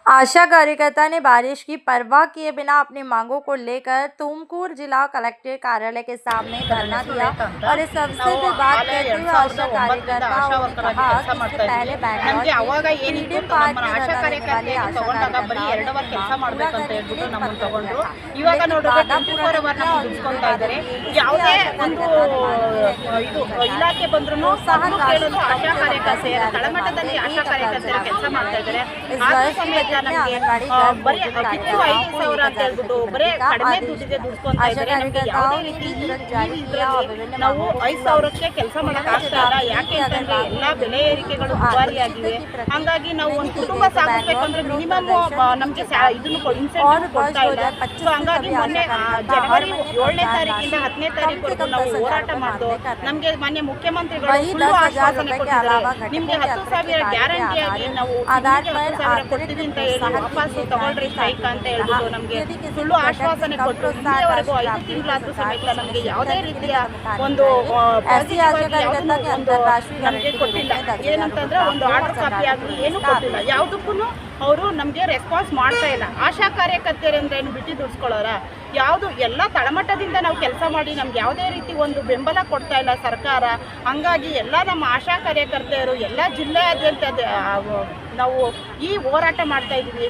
आशा कार्यकर्ता ने बारिश की परवाह किए बिना अपनी मांगों को लेकर तुमकुर जिला कलेक्टर कार्यालय के सामने धरना दिया और इस अवसर पर बात करते हुए आशा कार्यकर्ताओं ने कहा कि इससे पहले बैंगलोर के फ्रीडम पार्क में धरना देने वाले आशा कार्यकर्ताओं ने मांग पूरा करने के लिए पत्र दिया था, लेकिन वादा पूरा नहीं किया और जिम्मेदारी ಇಲಾಖೆ ಬಂದ್ರು ಕೇಳೋದು ಆಶಾ ಕಾರ್ಯಕರ್ತೆಯರು ತಳಮಟ್ಟದಲ್ಲಿ ಆಶಾ ಕಾರ್ಯಕರ್ತೆಯರು ಕೆಲಸ ಮಾಡ್ತಾ ಇದ್ದಾರೆ. ಆದ ಸಮೇತ ನಮಗೆ ಬರೀ 5,000 ಅಂತ ಹೇಳ್ಬಿಟ್ಟು ಬರೀ ಕಡಿಮೆ ದುಡ್ಡಿಗೆ ದುಡ್ಸ್ಕೊಂತಾ ಇದ್ದಾರೆ. ನಮಗೆ ಯಾವುದೇ ರೀತಿ ನಾವು 5,000ಕ್ಕೆ ಕೆಲಸ ಮಾಡಕ್ ಆಗ್ತಾ ಇಲ್ಲ. ಯಾಕೆ ಅಂತಂದ್ರೆ ಎಲ್ಲಾ ಬೆಲೆ ಏರಿಕೆಗಳು ದುಬಾರಿಯಾಗಿವೆ. ಹಾಗಾಗಿ ನಾವು ಒಂದು ಕುಟುಂಬ ಸಾಗಿಸ್ಬೇಕಂದ್ರೆ ಮಿನಿಮಮ್ ನಮ್ಗೆ ಇದನ್ನು ಇನ್ಸೆಂಟಿವ್ ಕೊಡ್ತಾ ಇಲ್ಲ. ಸೊ ಹಂಗಾಗಿ ಮೊನ್ನೆ ಜನವರಿ 7ನೇ ತಾರೀಕಿಂದ 10ನೇ ತಾರೀಕು ನಾವು ಹೋರಾಟ ಮಾಡಿದ್ದು. ನಮ್ಗೆ ಮಾನ್ಯ ಮುಖ್ಯಮಂತ್ರಿಗಳು ಸುಳ್ಳು ಆಶ್ವಾಸನೆ ಕೊಟ್ಟಿದ್ದಾರೆ. ನಿಮ್ಗೆ 10,000 ಗ್ಯಾರಂಟಿ ಆಗಿ ನಾವು 10,000 ಕೊಡ್ತೀವಿ ಅಂತ ಹೇಳಿ ವಾಪಸ್ ತಗೊಳ್ರಿ ಸ್ಟ್ರೈಕ್ ಅಂತ ಹೇಳ್ಬಿಟ್ಟು ನಮ್ಗೆ ಸುಳ್ಳು ಆಶ್ವಾಸನೆ ಕೊಟ್ಟರು. ಇಲ್ಲಿವರೆಗೂ 5 ತಿಂಗಳಾದ್ರೂ ಸಮೇತ ನಮ್ಗೆ ಯಾವುದೇ ರೀತಿಯ ಒಂದು ನಮ್ಗೆ ಕೊಟ್ಟಿಲ್ಲ. ಏನಂತಂದ್ರೆ ಒಂದು ಆರ್ಡರ್ ಕಾಪಿ ಆಗಲಿ ಏನೂ ಕೊಟ್ಟಿಲ್ಲ. ಯಾವುದಕ್ಕೂ ಅವರು ನಮಗೆ ರೆಸ್ಪಾನ್ಸ್ ಮಾಡ್ತಾ ಇಲ್ಲ. ಆಶಾ ಕಾರ್ಯಕರ್ತೆಯರಿಂದ ಏನು ಬಿಟ್ಟು ದುಡ್ಸ್ಕೊಳ್ಳೋರ ಯಾವುದು ಎಲ್ಲ ತಳಮಟ್ಟದಿಂದ ನಾವು ಕೆಲಸ ಮಾಡಿ ನಮ್ಗೆ ಯಾವುದೇ ರೀತಿ ಒಂದು ಬೆಂಬಲ ಕೊಡ್ತಾ ಇಲ್ಲ ಸರ್ಕಾರ. ಹಂಗಾಗಿ ಎಲ್ಲ ನಮ್ಮ ಆಶಾ ಕಾರ್ಯಕರ್ತೆಯರು ಎಲ್ಲ ಜಿಲ್ಲೆಯಾದ್ಯಂತ ನಾವು ಈ ಹೋರಾಟ ಮಾಡ್ತಾ ಇದ್ದೀವಿ.